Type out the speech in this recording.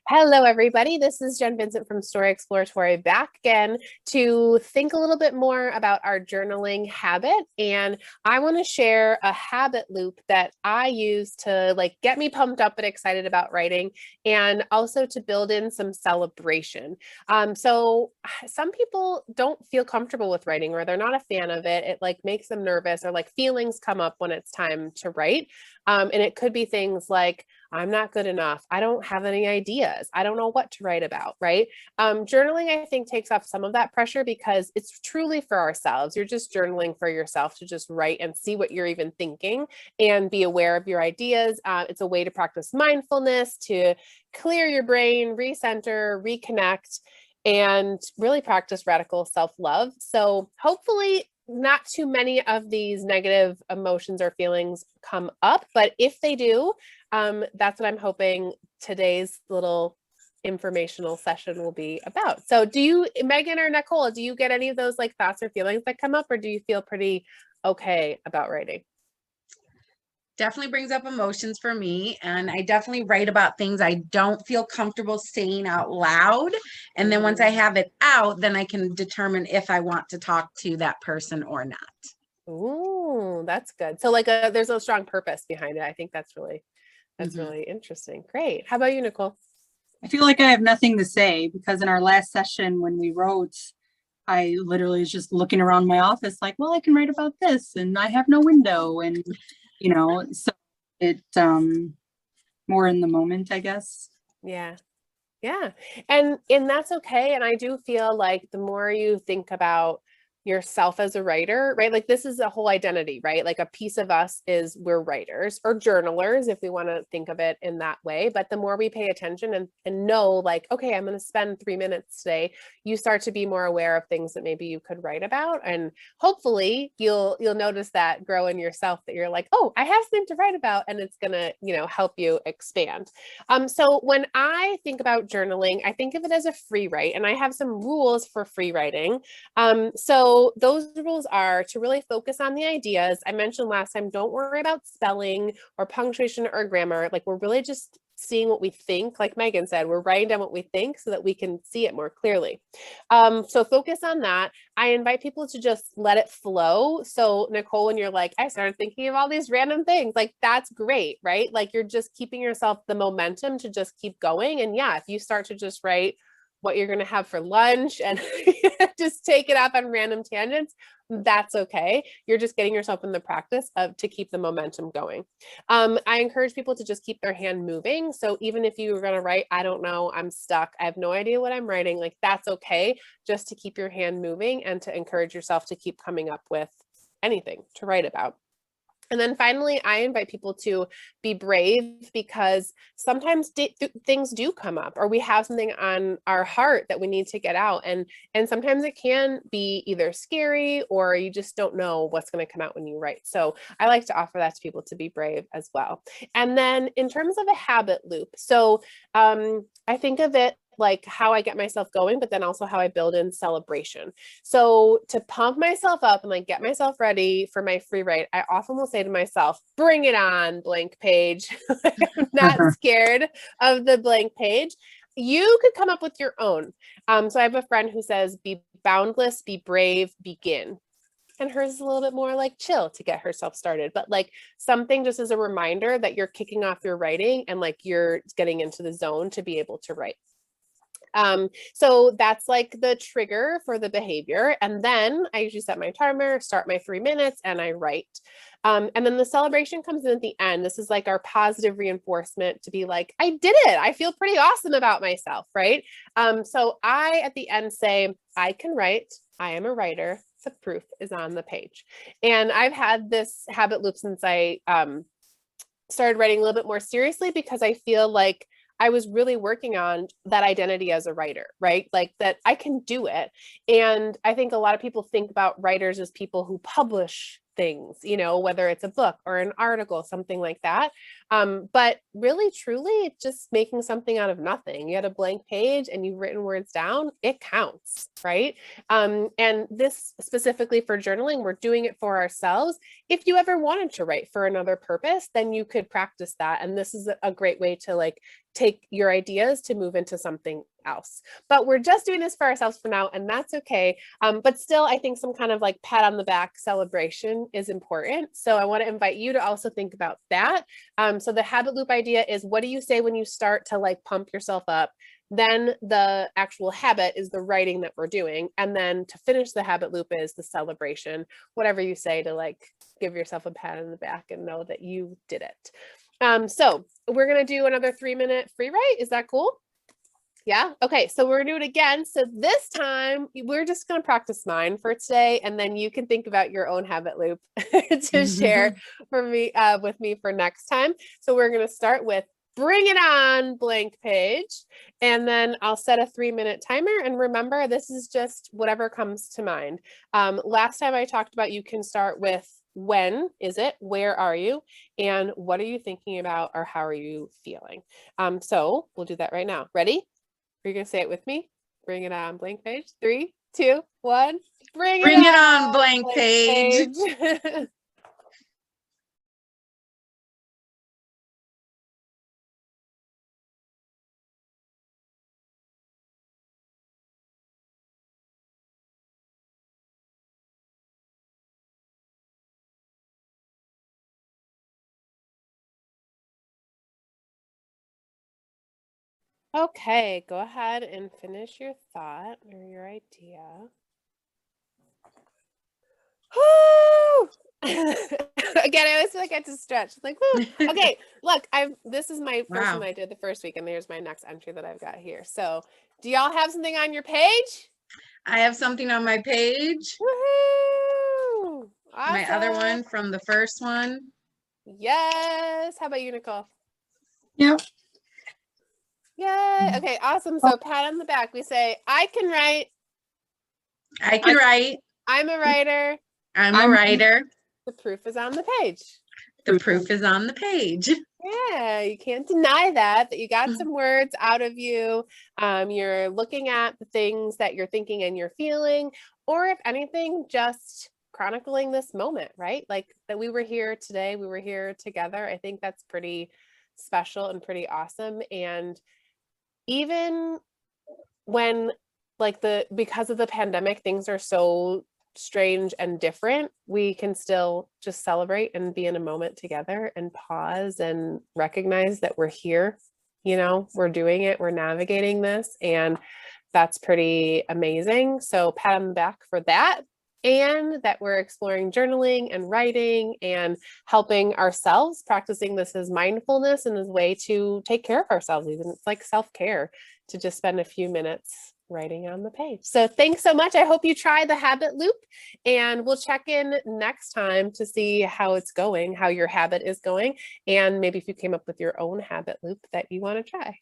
Hello, everybody. This is Jen Vincent from Story Exploratory back again to think a little bit more about our journaling habit. And I want to share a habit loop that I use to get me pumped up and excited about writing and also to build in some celebration. So some people don't feel comfortable with writing or they're not a fan of it. It makes them nervous or feelings come up when it's time to write. And it could be things like, I'm not good enough. I don't have any ideas. I don't know what to write about, right? Journaling, I think, takes off some of that pressure because it's truly for ourselves. You're just journaling for yourself to just write and see what you're even thinking and be aware of your ideas. It's a way to practice mindfulness, to clear your brain, recenter, reconnect, and really practice radical self-love. So hopefully not too many of these negative emotions or feelings come up, but if they do, that's what I'm hoping today's little informational session will be about. So do you, Megan or Nicole, do you get any of those thoughts or feelings that come up, or do you feel pretty okay about writing? Definitely brings up emotions for me, and I definitely write about things I don't feel comfortable saying out loud. And then once I have it out, then I can determine if I want to talk to that person or not. Ooh, that's good. So there's a strong purpose behind it. I think that's really interesting. Great. How about you, Nicole? I feel like I have nothing to say because in our last session when we wrote, I literally was just looking around my office like, well, I can write about this and I have no window. And, so it more in the moment, I guess. Yeah. Yeah. And that's okay. And I do feel like the more you think about yourself as a writer, right? This is a whole identity, right? A piece of us is we're writers or journalers, if we want to think of it in that way. But the more we pay attention and know, okay, I'm going to spend 3 minutes today, you start to be more aware of things that maybe you could write about. And hopefully you'll notice that grow in yourself, that you're like, oh, I have something to write about, and it's going to, help you expand. So when I think about journaling, I think of it as a free write, and I have some rules for free writing. So those rules are to really focus on the ideas. I mentioned last time, don't worry about spelling or punctuation or grammar. We're really just seeing what we think. Like Megan said, we're writing down what we think so that we can see it more clearly. So focus on that. I invite people to just let it flow. So Nicole, when you're like, I started thinking of all these random things, that's great, right? You're just keeping yourself the momentum to just keep going. And yeah, if you start to just write what you're going to have for lunch and just take it off on random tangents, that's okay. You're just getting yourself in the practice of to keep the momentum going. I encourage people to just keep their hand moving. So even if you were going to write, I don't know, I'm stuck, I have no idea what I'm writing, that's okay. Just to keep your hand moving and to encourage yourself to keep coming up with anything to write about. And then finally, I invite people to be brave, because sometimes things do come up, or we have something on our heart that we need to get out. And sometimes it can be either scary or you just don't know what's going to come out when you write. So I like to offer that to people, to be brave as well. And then in terms of a habit loop, so I think of it like how I get myself going, but then also how I build in celebration. So to pump myself up and get myself ready for my free write, I often will say to myself, bring it on, blank page. I'm not scared of the blank page. You could come up with your own. So I have a friend who says, be boundless, be brave, begin. And hers is a little bit more chill to get herself started, but something just as a reminder that you're kicking off your writing and you're getting into the zone to be able to write. So that's the trigger for the behavior. And then I usually set my timer, start my 3 minutes, and I write. And then the celebration comes in at the end. This is our positive reinforcement to be I did it. I feel pretty awesome about myself, right? So I, at the end, say, I can write. I am a writer. The proof is on the page. And I've had this habit loop since I started writing a little bit more seriously, because I feel like I was really working on that identity as a writer, right? That I can do it. And I think a lot of people think about writers as people who publish things, you know, whether it's a book or an article, something like that. But really, truly, just making something out of nothing. You had a blank page and you've written words down, it counts, right? And this specifically for journaling, we're doing it for ourselves. If you ever wanted to write for another purpose, then you could practice that. And this is a great way to like take your ideas to move into something else. But we're just doing this for ourselves for now, and that's okay. But still, I think some kind of like pat on the back celebration is important. So I want to invite you to also think about that. So the habit loop idea is, what do you say when you start to like pump yourself up? Then the actual habit is the writing that we're doing. And then to finish the habit loop is the celebration, whatever you say to like give yourself a pat on the back and know that you did it. So we're going to do another 3-minute free write. Is that cool? Yeah. Okay. So we're going to do it again. So this time we're just going to practice mine for today. And then you can think about your own habit loop to share for me, with me for next time. So we're going to start with bring it on blank page. And then I'll set a 3-minute timer. And remember, this is just whatever comes to mind. Last time I talked about, you can start with when is it, where are you, and what are you thinking about, or how are you feeling? So we'll do that right now. Ready? You're going to say it with me. Bring it on blank page. 3, 2, 1. Bring it on blank page. Okay, go ahead and finish your thought or your idea. Woo! Again, I always feel like I have to stretch. Like, woo. Okay, look, this is my first one I did the first week, and there's my next entry that I've got here. So, do y'all have something on your page? I have something on my page. Woohoo! Awesome. My other one from the first one. Yes. How about you, Nicole? Yep. Yay. Okay, awesome. So pat on the back. We say, I can write. I can write. I'm a writer. I'm a writer. The proof is on the page. The proof is on the page. Yeah, you can't deny that you got some words out of you. You're looking at the things that you're thinking and you're feeling, or if anything, just chronicling this moment, right? Like that we were here today, we were here together. I think that's pretty special and pretty awesome. And even when like because of the pandemic, things are so strange and different, we can still just celebrate and be in a moment together and pause and recognize that we're here, you know, we're doing it, we're navigating this, and that's pretty amazing. So pat on the back for that, and that we're exploring journaling and writing and helping ourselves, practicing this as mindfulness and as a way to take care of ourselves. Even it's like self-care to just spend a few minutes writing on the page. So thanks so much. I hope you try the habit loop, and we'll check in next time to see how it's going, how your habit is going, and maybe if you came up with your own habit loop that you want to try.